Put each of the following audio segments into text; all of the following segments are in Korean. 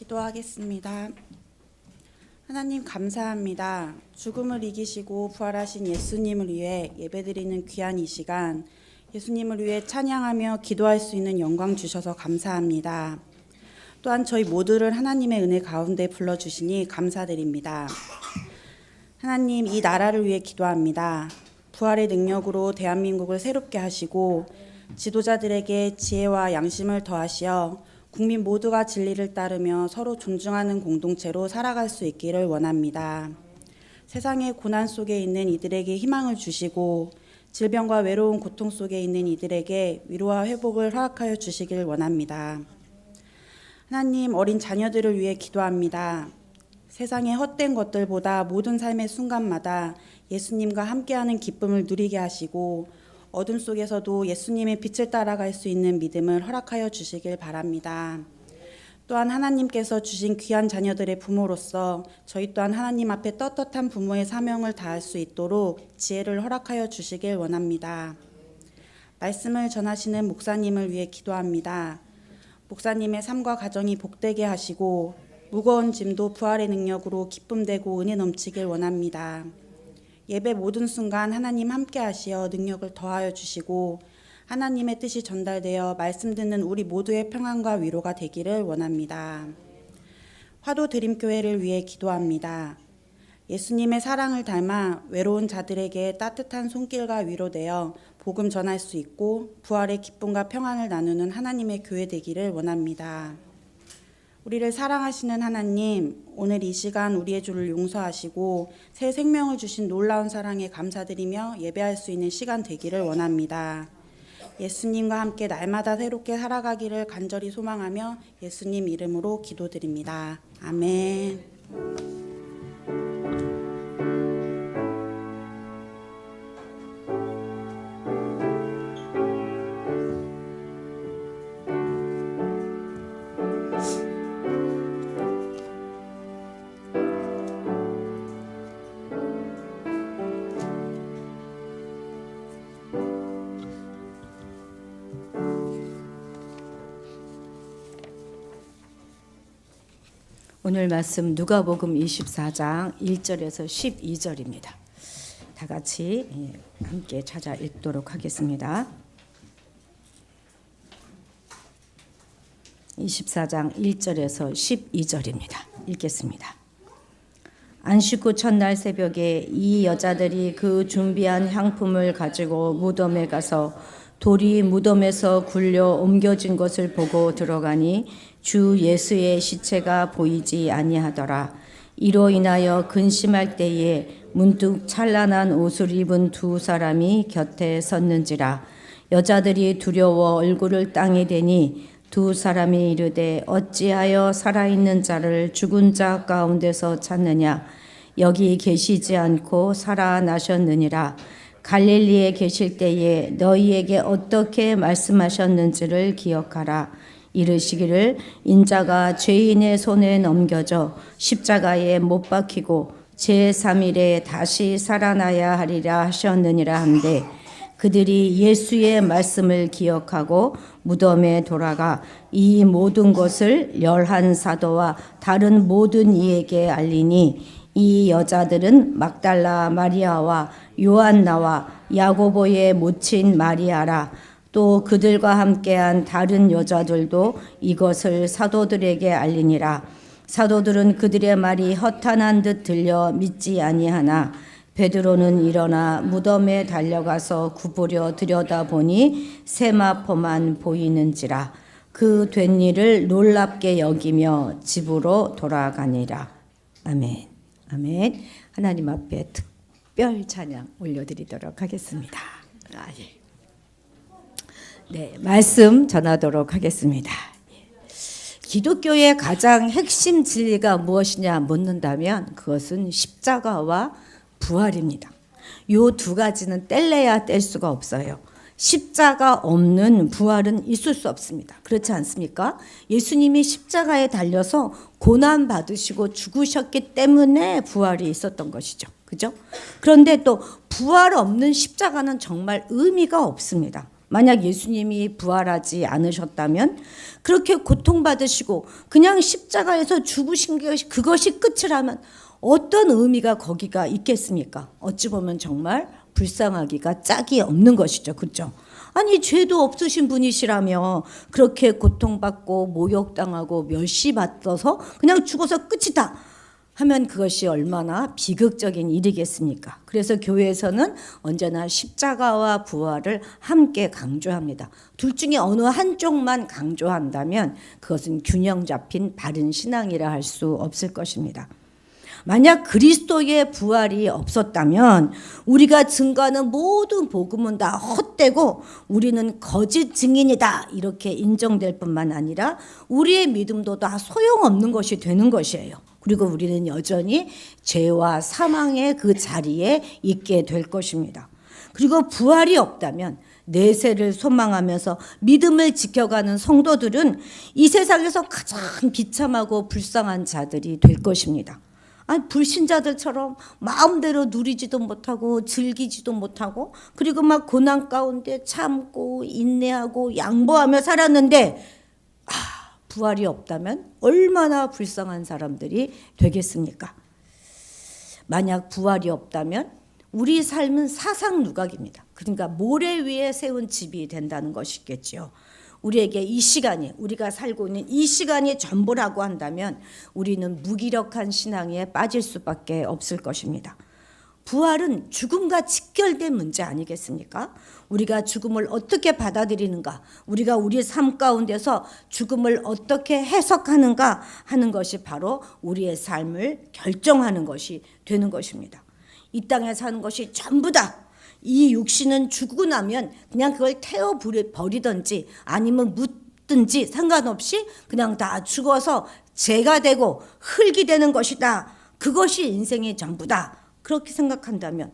기도하겠습니다. 하나님 감사합니다. 죽음을 이기시고 부활하신 예수님을 위해 예배드리는 귀한 이 시간, 예수님을 위해 찬양하며 기도할 수 있는 영광 주셔서 감사합니다. 또한 저희 모두를 하나님의 은혜 가운데 불러주시니 감사드립니다. 하나님, 이 나라를 위해 기도합니다. 부활의 능력으로 대한민국을 새롭게 하시고 지도자들에게 지혜와 양심을 더하시어 국민 모두가 진리를 따르며 서로 존중하는 공동체로 살아갈 수 있기를 원합니다. 세상의 고난 속에 있는 이들에게 희망을 주시고 질병과 외로운 고통 속에 있는 이들에게 위로와 회복을 허락하여 주시길 원합니다. 하나님, 어린 자녀들을 위해 기도합니다. 세상의 헛된 것들보다 모든 삶의 순간마다 예수님과 함께하는 기쁨을 누리게 하시고 어둠 속에서도 예수님의 빛을 따라갈 수 있는 믿음을 허락하여 주시길 바랍니다. 또한 하나님께서 주신 귀한 자녀들의 부모로서 저희 또한 하나님 앞에 떳떳한 부모의 사명을 다할 수 있도록 지혜를 허락하여 주시길 원합니다. 말씀을 전하시는 목사님을 위해 기도합니다. 목사님의 삶과 가정이 복되게 하시고 무거운 짐도 부활의 능력으로 기쁨되고 은혜 넘치길 원합니다. 예배 모든 순간 하나님 함께 하시어 능력을 더하여 주시고 하나님의 뜻이 전달되어 말씀 듣는 우리 모두의 평안과 위로가 되기를 원합니다. 화도 드림교회를 위해 기도합니다. 예수님의 사랑을 닮아 외로운 자들에게 따뜻한 손길과 위로되어 복음 전할 수 있고 부활의 기쁨과 평안을 나누는 하나님의 교회 되기를 원합니다. 우리를 사랑하시는 하나님, 오늘 이 시간 우리의 죄를 용서하시고 새 생명을 주신 놀라운 사랑에 감사드리며 예배할 수 있는 시간 되기를 원합니다. 예수님과 함께 날마다 새롭게 살아가기를 간절히 소망하며 예수님 이름으로 기도드립니다. 아멘. 오늘 말씀 누가복음 24장 1절에서 12절입니다. 다 같이 함께 찾아 읽도록 하겠습니다. 24장 1절에서 12절입니다. 읽겠습니다. 안식 후 첫날 새벽에 이 여자들이 그 준비한 향품을 가지고 무덤에 가서 돌이 무덤에서 굴려 옮겨진 것을 보고 들어가니 주 예수의 시체가 보이지 아니하더라. 이로 인하여 근심할 때에 문득 찬란한 옷을 입은 두 사람이 곁에 섰는지라. 여자들이 두려워 얼굴을 땅에 대니 두 사람이 이르되 어찌하여 살아있는 자를 죽은 자 가운데서 찾느냐. 여기 계시지 않고 살아나셨느니라. 갈릴리에 계실 때에 너희에게 어떻게 말씀하셨는지를 기억하라. 이르시기를 인자가 죄인의 손에 넘겨져 십자가에 못 박히고 제3일에 다시 살아나야 하리라 하셨느니라 한데 그들이 예수의 말씀을 기억하고 무덤에 돌아가 이 모든 것을 11 사도와 다른 모든 이에게 알리니 이 여자들은 막달라 마리아와 요한나와 야고보의 모친 마리아라. 또 그들과 함께한 다른 여자들도 이것을 사도들에게 알리니라. 사도들은 그들의 말이 허탄한 듯 들려 믿지 아니하나 베드로는 일어나 무덤에 달려가서 굽으려 들여다보니 세마포만 보이는지라. 그 된 일을 놀랍게 여기며 집으로 돌아가니라. 아멘. 아멘. 하나님 앞에 특별 찬양 올려드리도록 하겠습니다. 네, 말씀 전하도록 하겠습니다. 기독교의 가장 핵심 진리가 무엇이냐 묻는다면 그것은 십자가와 부활입니다. 이 두 가지는 뗄래야 뗄 수가 없어요. 십자가 없는 부활은 있을 수 없습니다. 그렇지 않습니까? 예수님이 십자가에 달려서 고난 받으시고 죽으셨기 때문에 부활이 있었던 것이죠. 그죠? 그런데 또 부활 없는 십자가는 정말 의미가 없습니다. 만약 예수님이 부활하지 않으셨다면 그렇게 고통받으시고 그냥 십자가에서 죽으신 것이 그것이 끝이라면 어떤 의미가 거기가 있겠습니까? 어찌 보면 정말 불쌍하기가 짝이 없는 것이죠. 그렇죠? 아니 죄도 없으신 분이시라며 그렇게 고통받고 모욕당하고 멸시받아서 그냥 죽어서 끝이다 하면 그것이 얼마나 비극적인 일이겠습니까? 그래서 교회에서는 언제나 십자가와 부활을 함께 강조합니다. 둘 중에 어느 한쪽만 강조한다면 그것은 균형 잡힌 바른 신앙이라 할 수 없을 것입니다. 만약 그리스도의 부활이 없었다면 우리가 증거하는 모든 복음은 다 헛되고 우리는 거짓 증인이다 이렇게 인정될 뿐만 아니라 우리의 믿음도 다 소용없는 것이 되는 것이에요. 그리고 우리는 여전히 죄와 사망의 그 자리에 있게 될 것입니다. 그리고 부활이 없다면 내세를 소망하면서 믿음을 지켜가는 성도들은 이 세상에서 가장 비참하고 불쌍한 자들이 될 것입니다. 아니 불신자들처럼 마음대로 누리지도 못하고 즐기지도 못하고 그리고 막 고난 가운데 참고 인내하고 양보하며 살았는데 부활이 없다면 얼마나 불쌍한 사람들이 되겠습니까? 만약 부활이 없다면 우리 삶은 사상누각입니다. 그러니까 모래 위에 세운 집이 된다는 것이겠죠. 우리에게 이 시간이 우리가 살고 있는 이 시간이 전부라고 한다면 우리는 무기력한 신앙에 빠질 수밖에 없을 것입니다. 부활은 죽음과 직결된 문제 아니겠습니까? 우리가 죽음을 어떻게 받아들이는가, 우리가 우리 삶 가운데서 죽음을 어떻게 해석하는가 하는 것이 바로 우리의 삶을 결정하는 것이 되는 것입니다. 이 땅에 사는 것이 전부다. 이 육신은 죽고 나면 그냥 그걸 태워 버리든지 아니면 묻든지 상관없이 그냥 다 죽어서 재가 되고 흙이 되는 것이다. 그것이 인생의 전부다. 그렇게 생각한다면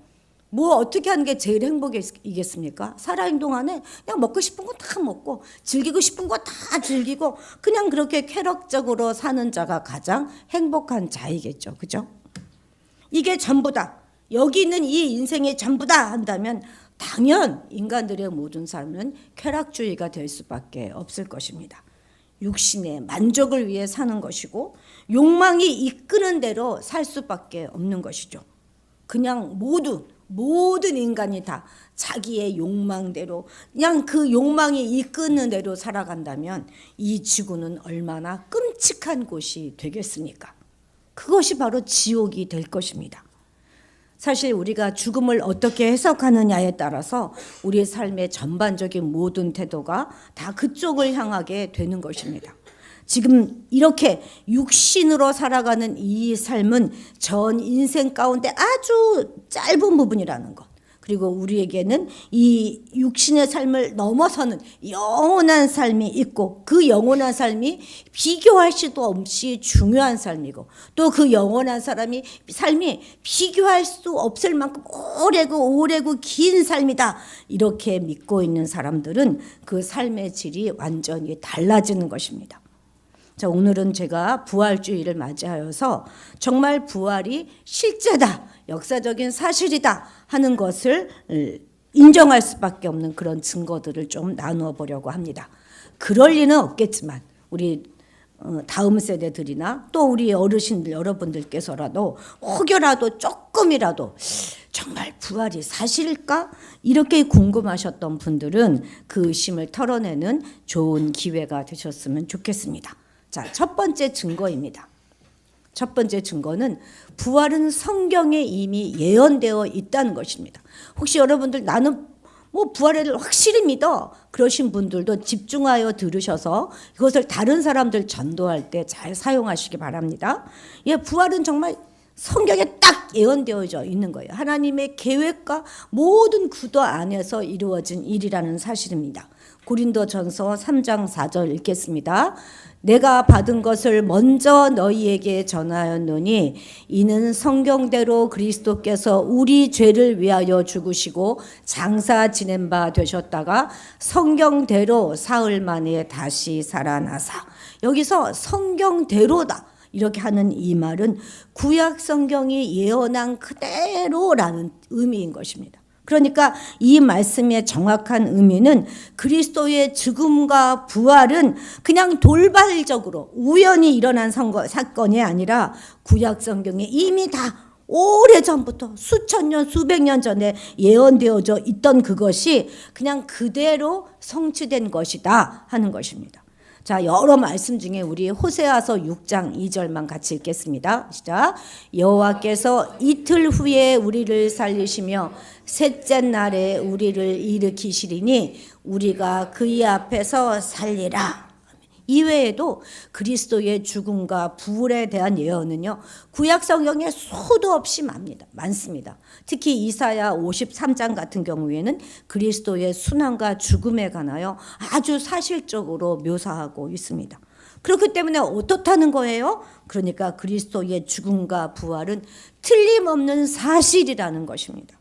뭐 어떻게 하는 게 제일 행복이겠습니까? 살아있는 동안에 그냥 먹고 싶은 거 다 먹고 즐기고 싶은 거 다 즐기고 그냥 그렇게 쾌락적으로 사는 자가 가장 행복한 자이겠죠. 그죠? 이게 전부다. 여기 있는 이 인생이 전부다 한다면 당연 인간들의 모든 삶은 쾌락주의가 될 수밖에 없을 것입니다. 육신의 만족을 위해 사는 것이고 욕망이 이끄는 대로 살 수밖에 없는 것이죠. 그냥 모든 인간이 다 자기의 욕망대로 그냥 그 욕망이 이끄는 대로 살아간다면 이 지구는 얼마나 끔찍한 곳이 되겠습니까? 그것이 바로 지옥이 될 것입니다. 사실 우리가 죽음을 어떻게 해석하느냐에 따라서 우리의 삶의 전반적인 모든 태도가 다 그쪽을 향하게 되는 것입니다. 지금 이렇게 육신으로 살아가는 이 삶은 전 인생 가운데 아주 짧은 부분이라는 것. 그리고 우리에게는 이 육신의 삶을 넘어서는 영원한 삶이 있고 그 영원한 삶이 비교할 수도 없이 중요한 삶이고 또 그 영원한 삶이 비교할 수 없을 만큼 오래고 긴 삶이다. 이렇게 믿고 있는 사람들은 그 삶의 질이 완전히 달라지는 것입니다. 자, 오늘은 제가 부활주의를 맞이하여서 정말 부활이 실제다, 역사적인 사실이다 하는 것을 인정할 수밖에 없는 그런 증거들을 좀 나누어 보려고 합니다. 그럴 리는 없겠지만 우리 다음 세대들이나 또 우리 어르신들 여러분들께서라도 혹여라도 조금이라도 정말 부활이 사실일까? 이렇게 궁금하셨던 분들은 그 의심을 털어내는 좋은 기회가 되셨으면 좋겠습니다. 자, 첫 번째 증거입니다. 첫 번째 증거는 부활은 성경에 이미 예언되어 있다는 것입니다. 혹시 여러분들 나는 부활을 확실히 믿어 그러신 분들도 집중하여 들으셔서 이것을 다른 사람들 전도할 때 잘 사용하시기 바랍니다. 예, 부활은 정말 성경에 딱 예언되어져 있는 거예요. 하나님의 계획과 모든 구도 안에서 이루어진 일이라는 사실입니다. 고린도전서 3장 4절 읽겠습니다. 내가 받은 것을 먼저 너희에게 전하였노니 이는 성경대로 그리스도께서 우리 죄를 위하여 죽으시고 장사 지낸 바 되셨다가 성경대로 사흘 만에 다시 살아나사. 여기서 성경대로다 이렇게 하는 이 말은 구약 성경이 예언한 그대로라는 의미인 것입니다. 그러니까 이 말씀의 정확한 의미는 그리스도의 죽음과 부활은 그냥 돌발적으로 우연히 일어난 사건이 아니라 구약 성경에 이미 다 오래전부터 수천 년, 수백 년 전에 예언되어져 있던 그것이 그냥 그대로 성취된 것이다 하는 것입니다. 자, 여러 말씀 중에 우리 호세아서 6장 2절만 같이 읽겠습니다. 시작. 여호와께서 이틀 후에 우리를 살리시며 셋째 날에 우리를 일으키시리니 우리가 그의 앞에서 살리라. 이외에도 그리스도의 죽음과 부활에 대한 예언은요, 구약 성경에 수도 없이 많습니다. 특히 이사야 53장 같은 경우에는 그리스도의 순환과 죽음에 관하여 아주 사실적으로 묘사하고 있습니다. 그렇기 때문에 어떻다는 거예요? 그러니까 그리스도의 죽음과 부활은 틀림없는 사실이라는 것입니다.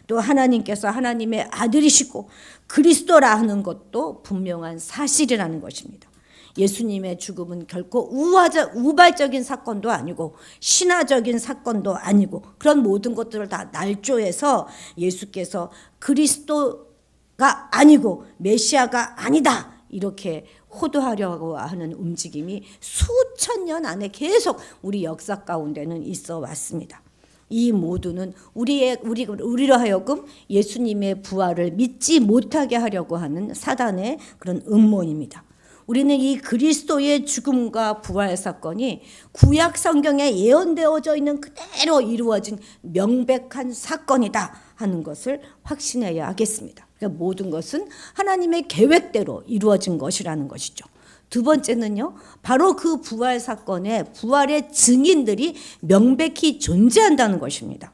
또 하나님께서 하나님의 아들이시고 그리스도라 하는 것도 분명한 사실이라는 것입니다. 예수님의 죽음은 결코 우발적인 사건도 아니고 신화적인 사건도 아니고 그런 모든 것들을 다 날조해서 예수께서 그리스도가 아니고 메시아가 아니다 이렇게 호도하려고 하는 움직임이 수천 년 안에 계속 우리 역사 가운데는 있어 왔습니다. 이 모두는 우리로 하여금 예수님의 부활을 믿지 못하게 하려고 하는 사단의 그런 음모입니다. 우리는 이 그리스도의 죽음과 부활 사건이 구약 성경에 예언되어져 있는 그대로 이루어진 명백한 사건이다 하는 것을 확신해야 하겠습니다. 그러니까 모든 것은 하나님의 계획대로 이루어진 것이라는 것이죠. 두 번째는요, 바로 그 부활 사건의 부활의 증인들이 명백히 존재한다는 것입니다.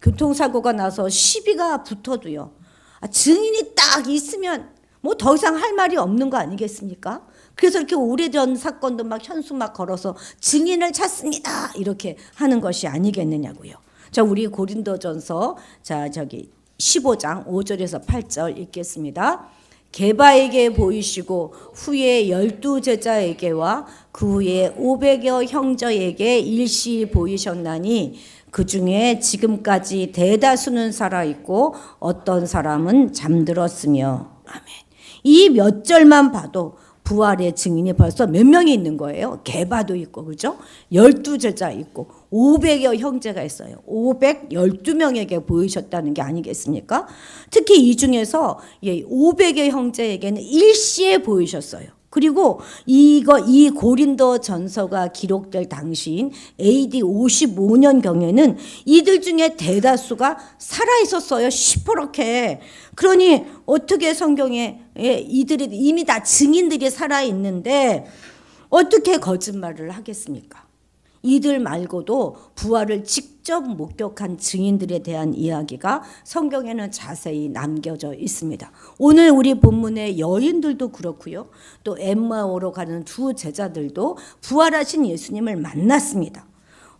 교통사고가 나서 시비가 붙어도요, 증인이 딱 있으면 뭐 더 이상 할 말이 없는 거 아니겠습니까? 그래서 이렇게 오래전 사건도 막 현수 막 걸어서 증인을 찾습니다 이렇게 하는 것이 아니겠느냐고요. 자, 우리 고린도전서 15장 5절에서 8절 읽겠습니다. 게바에게 보이시고 후에 12제자에게와 그 후에 500여 형제에게 일시 보이셨나니 그 중에 지금까지 대다수는 살아있고 어떤 사람은 잠들었으며. 아멘. 이 몇 절만 봐도 부활의 증인이 벌써 몇 명이 있는 거예요. 게바도 있고, 그죠? 12제자 있고 500여 형제가 있어요. 512명에게 보이셨다는 게 아니겠습니까? 특히 이 중에서 500여 형제에게는 일시에 보이셨어요. 그리고 이 고린도 전서가 기록될 당시인 AD 55년경에는 이들 중에 대다수가 살아있었어요. 시퍼렇게. 그러니 어떻게 성경에 이들이 이미 다 증인들이 살아있는데 어떻게 거짓말을 하겠습니까? 이들 말고도 부활을 직접 목격한 증인들에 대한 이야기가 성경에는 자세히 남겨져 있습니다. 오늘 우리 본문의 여인들도 그렇고요. 또 엠마오로 가는 두 제자들도 부활하신 예수님을 만났습니다.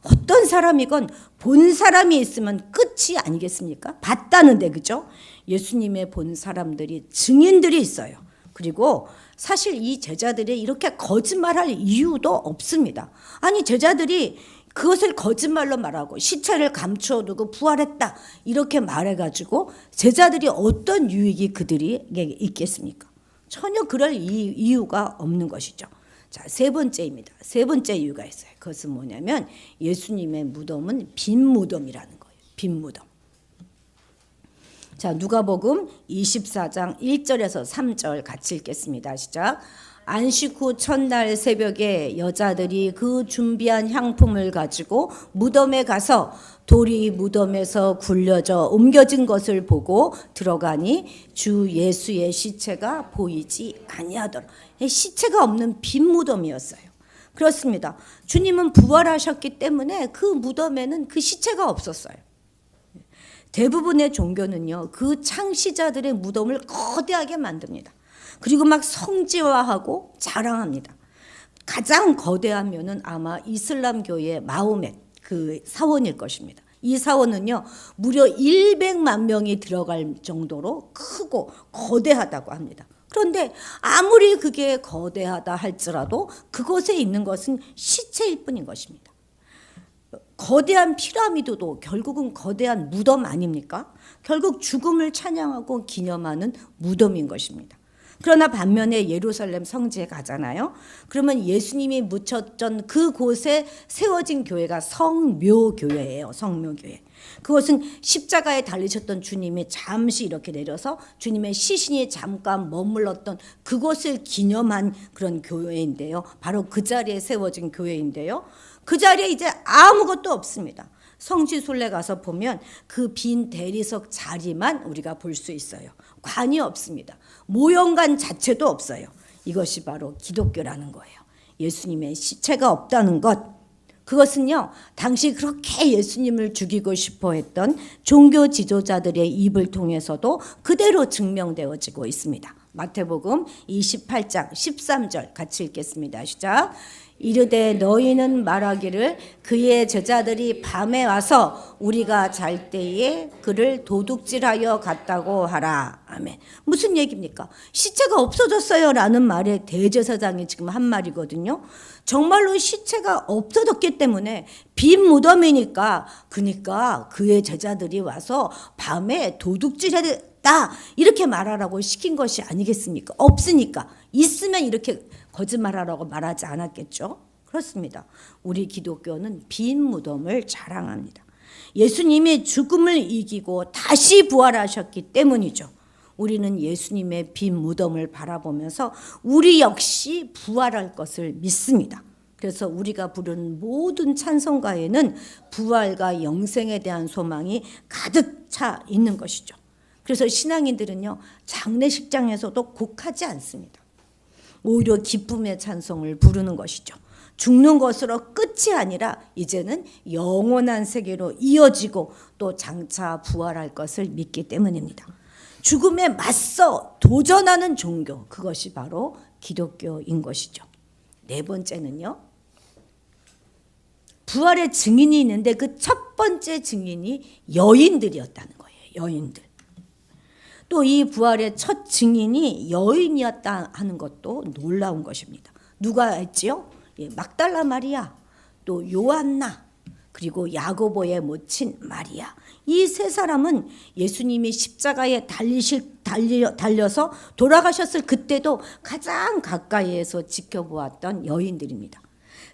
어떤 사람이건 본 사람이 있으면 끝이 아니겠습니까? 봤다는데, 그죠? 예수님의 본 사람들이 증인들이 있어요. 그리고 사실 이 제자들이 이렇게 거짓말할 이유도 없습니다. 아니, 제자들이 그것을 거짓말로 말하고 시체를 감추어두고 부활했다 이렇게 말해가지고 제자들이 어떤 유익이 그들에게 있겠습니까? 전혀 그럴 이유가 없는 것이죠. 자, 세 번째입니다. 세 번째 이유가 있어요. 그것은 뭐냐면 예수님의 무덤은 빈 무덤이라는 거예요. 빈 무덤. 자, 누가복음 24장 1절에서 3절 같이 읽겠습니다. 시작. 안식 후 첫날 새벽에 여자들이 그 준비한 향품을 가지고 무덤에 가서 돌이 무덤에서 굴려져 옮겨진 것을 보고 들어가니 주 예수의 시체가 보이지 아니하더라. 시체가 없는 빈 무덤이었어요. 그렇습니다. 주님은 부활하셨기 때문에 그 무덤에는 그 시체가 없었어요. 대부분의 종교는요, 그 창시자들의 무덤을 거대하게 만듭니다. 그리고 막 성지화하고 자랑합니다. 가장 거대하면은 아마 이슬람교의 마호멧 그 사원일 것입니다. 이 사원은요, 무려 100만 명이 들어갈 정도로 크고 거대하다고 합니다. 그런데 아무리 그게 거대하다 할지라도 그곳에 있는 것은 시체일 뿐인 것입니다. 거대한 피라미드도 결국은 거대한 무덤 아닙니까? 결국 죽음을 찬양하고 기념하는 무덤인 것입니다. 그러나 반면에 예루살렘 성지에 가잖아요. 그러면 예수님이 묻혔던 그곳에 세워진 교회가 성묘교회예요. 성묘교회. 그것은 십자가에 달리셨던 주님이 잠시 이렇게 내려서 주님의 시신이 잠깐 머물렀던 그곳을 기념한 그런 교회인데요. 바로 그 자리에 세워진 교회인데요. 그 자리에 이제 아무것도 없습니다. 성지순례 가서 보면 그 빈 대리석 자리만 우리가 볼 수 있어요. 관이 없습니다. 모형관 자체도 없어요. 이것이 바로 기독교라는 거예요. 예수님의 시체가 없다는 것. 그것은요, 당시 그렇게 예수님을 죽이고 싶어 했던 종교 지도자들의 입을 통해서도 그대로 증명되어지고 있습니다. 마태복음 28장 13절 같이 읽겠습니다. 시작. 이르되 너희는 말하기를 그의 제자들이 밤에 와서 우리가 잘 때에 그를 도둑질하여 갔다고 하라. 아멘. 무슨 얘기입니까? 시체가 없어졌어요 라는 말에 대제사장이 지금 한 말이거든요. 정말로 시체가 없어졌기 때문에 빈 무덤이니까 그러니까 그의 제자들이 와서 밤에 도둑질했다 이렇게 말하라고 시킨 것이 아니겠습니까? 없으니까. 있으면 이렇게 거짓말하라고 말하지 않았겠죠? 그렇습니다. 우리 기독교는 빈 무덤을 자랑합니다. 예수님이 죽음을 이기고 다시 부활하셨기 때문이죠. 우리는 예수님의 빈 무덤을 바라보면서 우리 역시 부활할 것을 믿습니다. 그래서 우리가 부르는 모든 찬송가에는 부활과 영생에 대한 소망이 가득 차 있는 것이죠. 그래서 신앙인들은요, 장례식장에서도 곡하지 않습니다. 오히려 기쁨의 찬송을 부르는 것이죠. 죽는 것으로 끝이 아니라 이제는 영원한 세계로 이어지고 또 장차 부활할 것을 믿기 때문입니다. 죽음에 맞서 도전하는 종교, 그것이 바로 기독교인 것이죠. 네 번째는요, 부활의 증인이 있는데 그 첫 번째 증인이 여인들이었다는 거예요. 여인들. 또 이 부활의 첫 증인이 여인이었다 하는 것도 놀라운 것입니다. 누가 했지요? 막달라 마리아, 또 요한나, 그리고 야고보의 모친 마리아. 이 세 사람은 예수님이 십자가에 달려서 돌아가셨을 그때도 가장 가까이에서 지켜보았던 여인들입니다.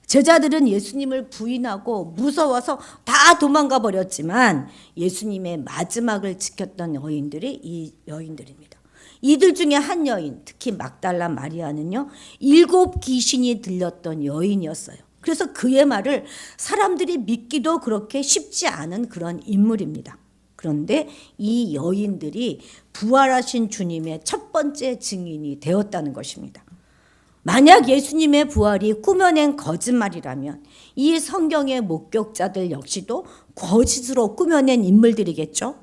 제자들은 예수님을 부인하고 무서워서 다 도망가 버렸지만 예수님의 마지막을 지켰던 여인들이 이 여인들입니다. 이들 중에 한 여인, 특히 막달라 마리아는요, 7 귀신이 들렸던 여인이었어요. 그래서 그의 말을 사람들이 믿기도 그렇게 쉽지 않은 그런 인물입니다. 그런데 이 여인들이 부활하신 주님의 첫 번째 증인이 되었다는 것입니다. 만약 예수님의 부활이 꾸며낸 거짓말이라면 이 성경의 목격자들 역시도 거짓으로 꾸며낸 인물들이겠죠?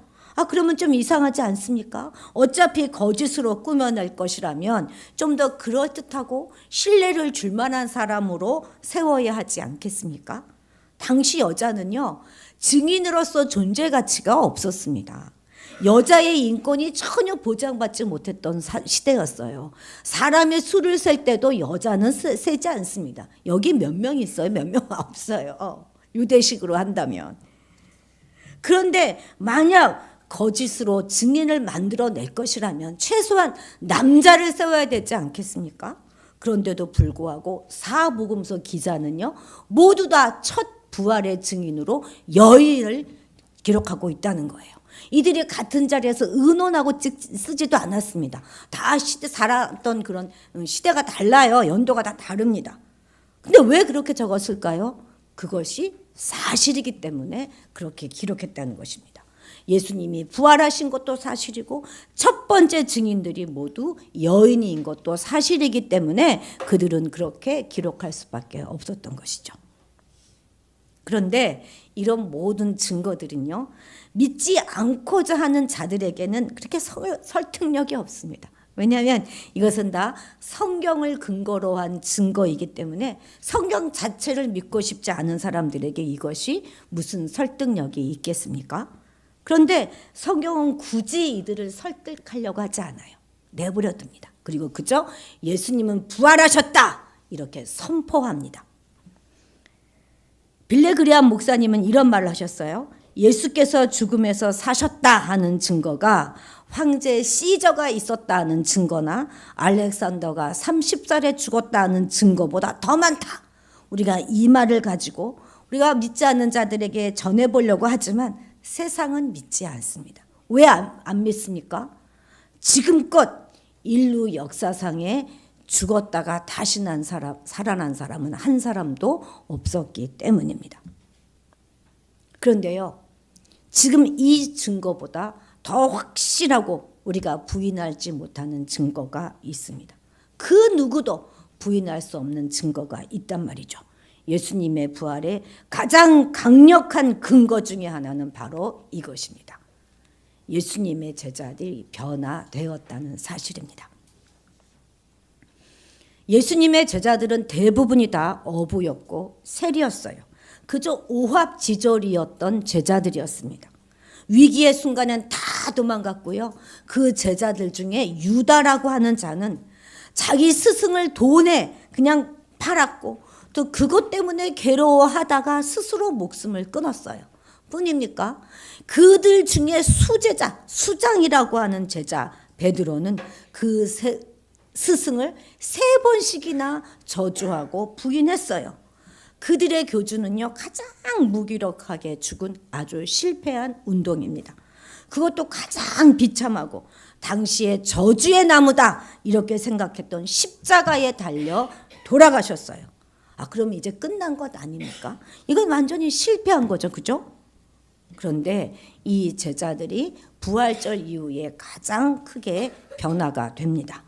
그러면 좀 이상하지 않습니까? 어차피 거짓으로 꾸며낼 것이라면 좀 더 그럴듯하고 신뢰를 줄 만한 사람으로 세워야 하지 않겠습니까? 당시 여자는요, 증인으로서 존재 가치가 없었습니다. 여자의 인권이 전혀 보장받지 못했던 시대였어요. 사람의 수를 셀 때도 여자는 세지 않습니다. 여기 몇 명 있어요? 몇 명 없어요. 유대식으로 한다면. 그런데 만약 거짓으로 증인을 만들어낼 것이라면 최소한 남자를 세워야 되지 않겠습니까? 그런데도 불구하고 사복음서 기자는요, 모두 다 첫 부활의 증인으로 여인을 기록하고 있다는 거예요. 이들이 같은 자리에서 의논하고 쓰지도 않았습니다. 다 살았던 그런 시대가 달라요. 연도가 다 다릅니다. 근데 왜 그렇게 적었을까요? 그것이 사실이기 때문에 그렇게 기록했다는 것입니다. 예수님이 부활하신 것도 사실이고 첫 번째 증인들이 모두 여인인 것도 사실이기 때문에 그들은 그렇게 기록할 수밖에 없었던 것이죠. 그런데 이런 모든 증거들은요, 믿지 않고자 하는 자들에게는 그렇게 설득력이 없습니다. 왜냐하면 이것은 다 성경을 근거로 한 증거이기 때문에 성경 자체를 믿고 싶지 않은 사람들에게 이것이 무슨 설득력이 있겠습니까? 그런데 성경은 굳이 이들을 설득하려고 하지 않아요. 내버려 둡니다. 그리고 그저 예수님은 부활하셨다 이렇게 선포합니다. 빌레그리안 목사님은 이런 말을 하셨어요. 예수께서 죽음에서 사셨다 하는 증거가 황제 시저가 있었다는 증거나 알렉산더가 30살에 죽었다는 증거보다 더 많다. 우리가 이 말을 가지고 우리가 믿지 않는 자들에게 전해보려고 하지만 세상은 믿지 않습니다. 왜 안 믿습니까? 지금껏 인류 역사상에 죽었다가 다시 살아난 사람은 한 사람도 없었기 때문입니다. 그런데요, 지금 이 증거보다 더 확실하고 우리가 부인하지 못하는 증거가 있습니다. 그 누구도 부인할 수 없는 증거가 있단 말이죠. 예수님의 부활의 가장 강력한 근거 중에 하나는 바로 이것입니다. 예수님의 제자들이 변화되었다는 사실입니다. 예수님의 제자들은 대부분이 다 어부였고 세리였어요. 그저 오합지졸이었던 제자들이었습니다. 위기의 순간엔 다 도망갔고요. 그 제자들 중에 유다라고 하는 자는 자기 스승을 돈에 그냥 팔았고 또 그것 때문에 괴로워하다가 스스로 목숨을 끊었어요. 뿐입니까? 그들 중에 수장이라고 하는 제자 베드로는 그 스승을 3번씩이나 저주하고 부인했어요. 그들의 교주는요, 가장 무기력하게 죽은 아주 실패한 운동입니다. 그것도 가장 비참하고 당시에 저주의 나무다 이렇게 생각했던 십자가에 달려 돌아가셨어요. 그럼 이제 끝난 것 아닙니까? 이건 완전히 실패한 거죠, 그죠? 그런데 이 제자들이 부활절 이후에 가장 크게 변화가 됩니다.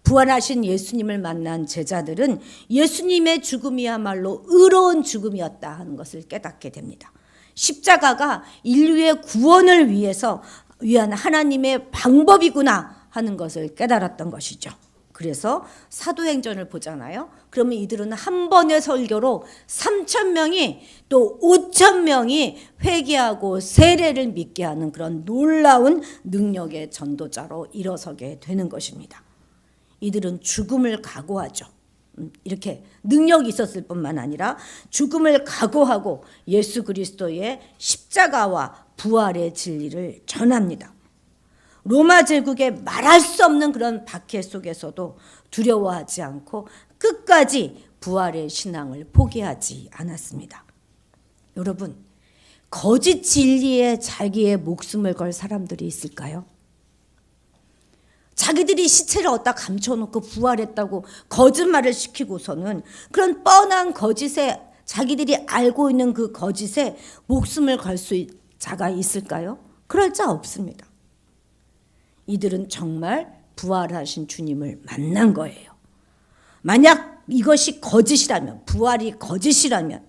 부활하신 예수님을 만난 제자들은 예수님의 죽음이야말로 의로운 죽음이었다 하는 것을 깨닫게 됩니다. 십자가가 인류의 구원을 위한 하나님의 방법이구나 하는 것을 깨달았던 것이죠. 그래서 사도행전을 보잖아요. 그러면 이들은 한 번의 설교로 3,000명이 또 5,000명이 회개하고 세례를 믿게 하는 그런 놀라운 능력의 전도자로 일어서게 되는 것입니다. 이들은 죽음을 각오하죠. 이렇게 능력이 있었을 뿐만 아니라 죽음을 각오하고 예수 그리스도의 십자가와 부활의 진리를 전합니다. 로마 제국의 말할 수 없는 그런 박해 속에서도 두려워하지 않고 끝까지 부활의 신앙을 포기하지 않았습니다. 여러분, 거짓 진리에 자기의 목숨을 걸 사람들이 있을까요? 자기들이 시체를 어디다 감춰놓고 부활했다고 거짓말을 시키고서는 그런 뻔한 거짓에 자기들이 알고 있는 그 거짓에 목숨을 걸 자가 있을까요? 그럴 자 없습니다. 이들은 정말 부활하신 주님을 만난 거예요. 만약 이것이 거짓이라면, 부활이 거짓이라면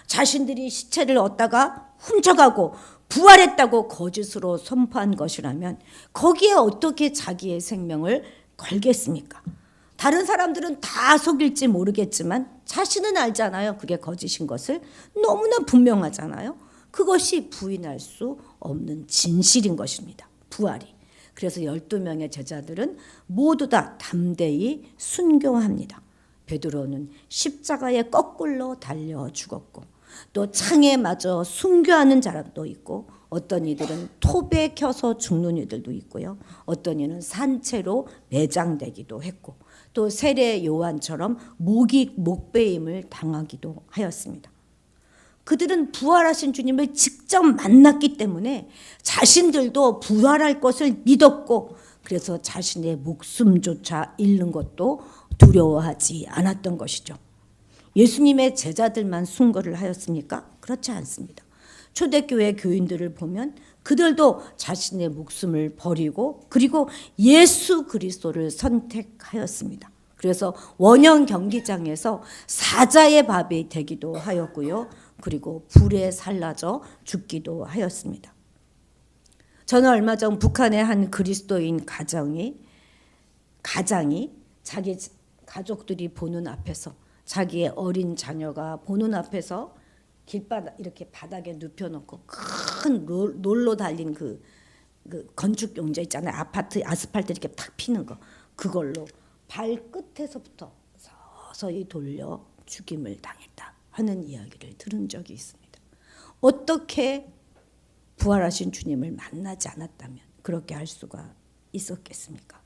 자신들이 시체를 얻다가 훔쳐가고 부활했다고 거짓으로 선포한 것이라면 거기에 어떻게 자기의 생명을 걸겠습니까? 다른 사람들은 다 속일지 모르겠지만 자신은 알잖아요. 그게 거짓인 것을. 너무나 분명하잖아요. 그것이 부인할 수 없는 진실인 것입니다. 부활이. 그래서 12명의 제자들은 모두 다 담대히 순교합니다. 베드로는 십자가에 거꾸로 달려 죽었고 또 창에 맞아 순교하는 사람도 있고 어떤 이들은 톱에 켜서 죽는 이들도 있고요. 어떤 이는 산채로 매장되기도 했고 또 세례 요한처럼 목배임을 당하기도 하였습니다. 그들은 부활하신 주님을 직접 만났기 때문에 자신들도 부활할 것을 믿었고 그래서 자신의 목숨조차 잃는 것도 두려워하지 않았던 것이죠. 예수님의 제자들만 순교를 하였습니까? 그렇지 않습니다. 초대교회 교인들을 보면 그들도 자신의 목숨을 버리고 그리고 예수 그리스도를 선택하였습니다. 그래서 원형 경기장에서 사자의 밥이 되기도 하였고요. 그리고 불에 살라져 죽기도 하였습니다. 저는 얼마 전 북한의 한 그리스도인 가장이 자기 가족들이 보는 앞에서 자기의 어린 자녀가 보는 앞에서 길바닥 이렇게 바닥에 눕혀놓고 큰 롤로 달린 그 건축 용자 있잖아요. 아스팔트 이렇게 탁 피는 거 그걸로 발끝에서부터 서서히 돌려 죽임을 당했다 하는 이야기를 들은 적이 있습니다. 어떻게 부활하신 주님을 만나지 않았다면 그렇게 할 수가 있었겠습니까?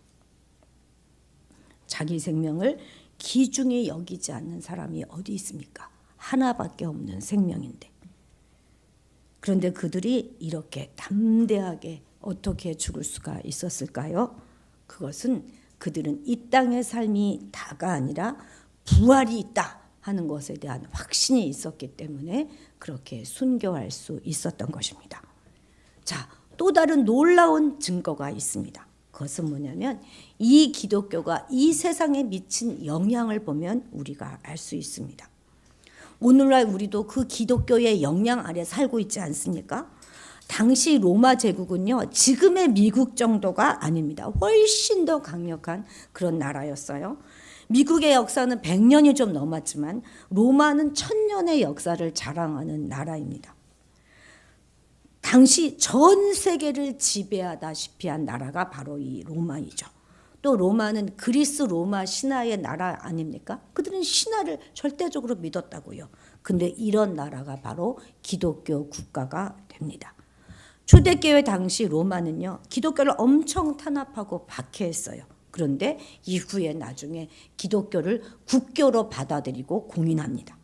자기 생명을 귀중히 여기지 않는 사람이 어디 있습니까? 하나밖에 없는 생명인데. 그런데 그들이 이렇게 담대하게 어떻게 죽을 수가 있었을까요? 그것은 그들은 이 땅의 삶이 다가 아니라 부활이 있다 하는 것에 대한 확신이 있었기 때문에 그렇게 순교할 수 있었던 것입니다. 자, 또 다른 놀라운 증거가 있습니다. 그것은 뭐냐면 이 기독교가 이 세상에 미친 영향을 보면 우리가 알 수 있습니다. 오늘날 우리도 그 기독교의 영향 아래 살고 있지 않습니까? 당시 로마 제국은요, 지금의 미국 정도가 아닙니다. 훨씬 더 강력한 그런 나라였어요. 미국의 역사는 100년이 좀 넘었지만 로마는 1000년의 역사를 자랑하는 나라입니다. 당시 전 세계를 지배하다시피 한 나라가 바로 이 로마이죠. 또 로마는 그리스 로마 신화의 나라 아닙니까? 그들은 신화를 절대적으로 믿었다고요. 근데 이런 나라가 바로 기독교 국가가 됩니다. 초대교회 당시 로마는요, 기독교를 엄청 탄압하고 박해했어요. 그런데 이후에 나중에 기독교를 국교로 받아들이고 공인합니다.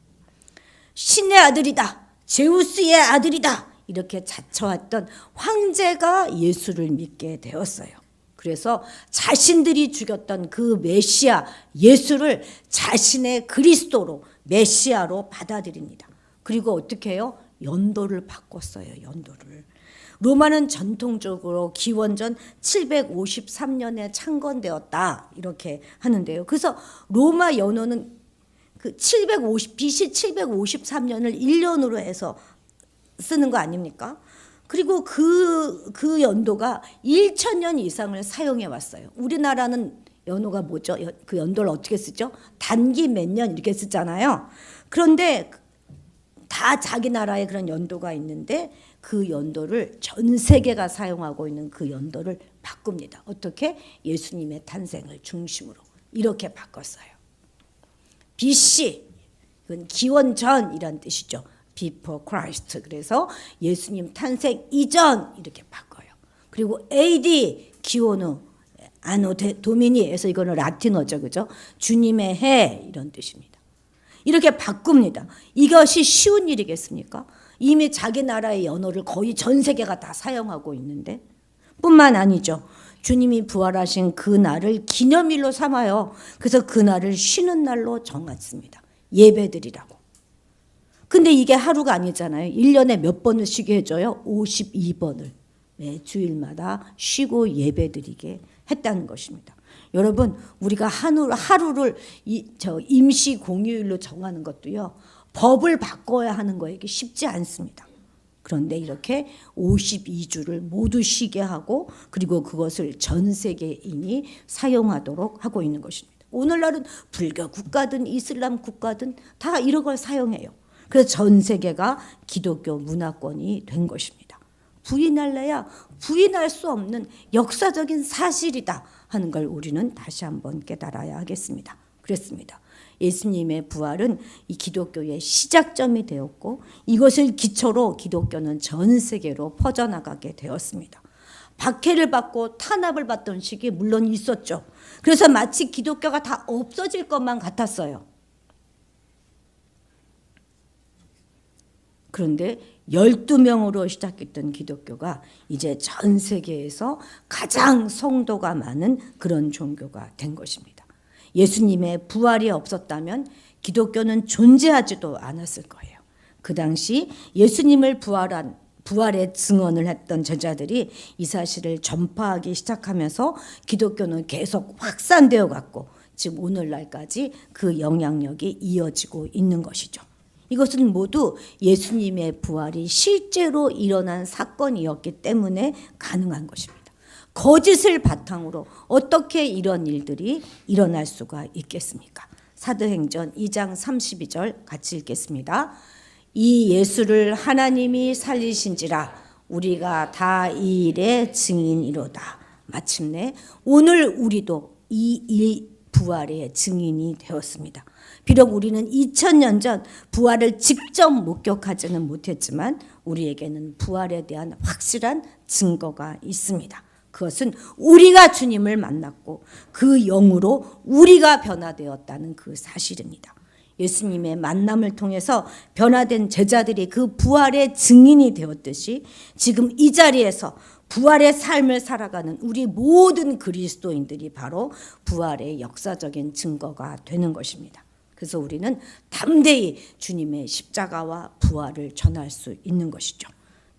신의 아들이다, 제우스의 아들이다, 이렇게 자처했던 황제가 예수를 믿게 되었어요. 그래서 자신들이 죽였던 그 메시아 예수를 자신의 그리스도로 메시아로 받아들입니다. 그리고 어떻게 해요? 연도를 바꿨어요. 연도를. 로마는 전통적으로 기원전 753년에 창건되었다 이렇게 하는데요. 그래서 로마 연호는 그 BC 753년을 1년으로 해서 쓰는 거 아닙니까? 그리고 그 연도가 1000년 이상을 사용해 왔어요. 우리나라는 연호가 뭐죠? 그 연도를 어떻게 쓰죠? 단기 몇 년 이렇게 쓰잖아요. 그런데 다 자기 나라에 그런 연도가 있는데 그 연도를 전 세계가 사용하고 있는 그 연도를 바꿉니다. 어떻게? 예수님의 탄생을 중심으로 이렇게 바꿨어요. BC, 이건 기원 전이란 뜻이죠. Before Christ. 그래서 예수님 탄생 이전 이렇게 바꿔요. 그리고 AD, 기원 후, 아노 도미니에서 이거는 라틴어죠, 그죠? 주님의 해 이런 뜻입니다. 이렇게 바꿉니다. 이것이 쉬운 일이겠습니까? 이미 자기 나라의 연호를 거의 전 세계가 다 사용하고 있는데, 뿐만 아니죠. 주님이 부활하신 그 날을 기념일로 삼아요. 그래서 그 날을 쉬는 날로 정했습니다. 예배드리라고. 근데 이게 하루가 아니잖아요. 1년에 몇 번을 쉬게 해줘요? 52번을 매 주일마다 쉬고 예배드리게 했다는 것입니다. 여러분, 우리가 하루를 임시 공휴일로 정하는 것도요, 법을 바꿔야 하는 거에게 쉽지 않습니다. 그런데 이렇게 52주를 모두 쉬게 하고 그리고 그것을 전 세계인이 사용하도록 하고 있는 것입니다. 오늘날은 불교 국가든 이슬람 국가든 다 이런 걸 사용해요. 그래서 전 세계가 기독교 문화권이 된 것입니다. 부인할래야 부인할 수 없는 역사적인 사실이다 하는 걸 우리는 다시 한번 깨달아야 하겠습니다. 그랬습니다. 예수님의 부활은 이 기독교의 시작점이 되었고 이것을 기초로 기독교는 전 세계로 퍼져나가게 되었습니다. 박해를 받고 탄압을 받던 시기 물론 있었죠. 그래서 마치 기독교가 다 없어질 것만 같았어요. 그런데 12명으로 시작했던 기독교가 이제 전 세계에서 가장 성도가 많은 그런 종교가 된 것입니다. 예수님의 부활이 없었다면 기독교는 존재하지도 않았을 거예요. 그 당시 예수님을 부활의 증언을 했던 제자들이 이 사실을 전파하기 시작하면서 기독교는 계속 확산되어 갔고 지금 오늘날까지 그 영향력이 이어지고 있는 것이죠. 이것은 모두 예수님의 부활이 실제로 일어난 사건이었기 때문에 가능한 것입니다. 거짓을 바탕으로 어떻게 이런 일들이 일어날 수가 있겠습니까? 사도행전 2장 32절 같이 읽겠습니다. 이 예수를 하나님이 살리신지라 우리가 다 이 일의 증인이로다. 마침내 오늘 우리도 이 부활의 증인이 되었습니다. 비록 우리는 2000년 전 부활을 직접 목격하지는 못했지만 우리에게는 부활에 대한 확실한 증거가 있습니다. 그것은 우리가 주님을 만났고 그 영으로 우리가 변화되었다는 그 사실입니다. 예수님의 만남을 통해서 변화된 제자들이 그 부활의 증인이 되었듯이 지금 이 자리에서 부활의 삶을 살아가는 우리 모든 그리스도인들이 바로 부활의 역사적인 증거가 되는 것입니다. 그래서 우리는 담대히 주님의 십자가와 부활을 전할 수 있는 것이죠.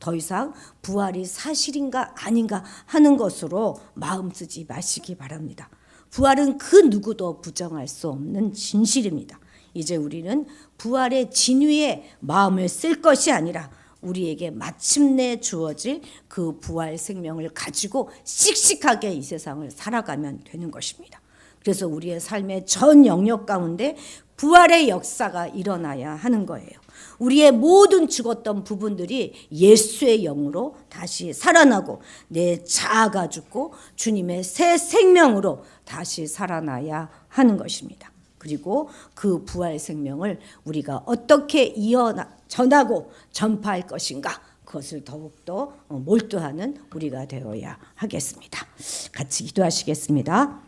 더 이상 부활이 사실인가 아닌가 하는 것으로 마음 쓰지 마시기 바랍니다. 부활은 그 누구도 부정할 수 없는 진실입니다. 이제 우리는 부활의 진위에 마음을 쓸 것이 아니라 우리에게 마침내 주어질 그 부활 생명을 가지고 씩씩하게 이 세상을 살아가면 되는 것입니다. 그래서 우리의 삶의 전 영역 가운데 부활의 역사가 일어나야 하는 거예요. 우리의 모든 죽었던 부분들이 예수의 영으로 다시 살아나고 내 자아가 죽고 주님의 새 생명으로 다시 살아나야 하는 것입니다. 그리고 그 부활 생명을 우리가 어떻게 전하고 전파할 것인가, 그것을 더욱더 몰두하는 우리가 되어야 하겠습니다. 같이 기도하시겠습니다.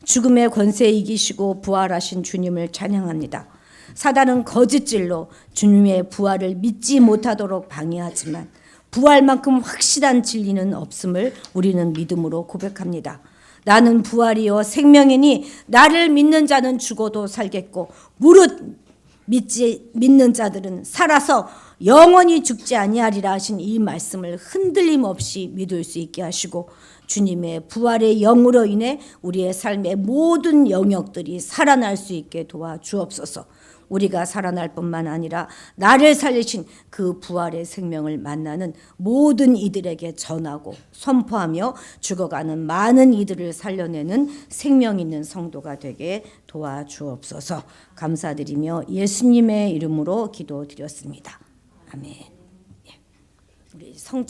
죽음의 권세 이기시고 부활하신 주님을 찬양합니다. 사단은 거짓질로 주님의 부활을 믿지 못하도록 방해하지만 부활만큼 확실한 진리는 없음을 우리는 믿음으로 고백합니다. 나는 부활이요 생명이니 나를 믿는 자는 죽어도 살겠고 무릇 믿는 자들은 살아서 영원히 죽지 아니하리라 하신 이 말씀을 흔들림 없이 믿을 수 있게 하시고 주님의 부활의 영으로 인해 우리의 삶의 모든 영역들이 살아날 수 있게 도와주옵소서. 우리가 살아날 뿐만 아니라 나를 살리신 그 부활의 생명을 만나는 모든 이들에게 전하고 선포하며 죽어가는 많은 이들을 살려내는 생명 있는 성도가 되게 도와주옵소서. 감사드리며 예수님의 이름으로 기도드렸습니다. 아멘. 우리 성찬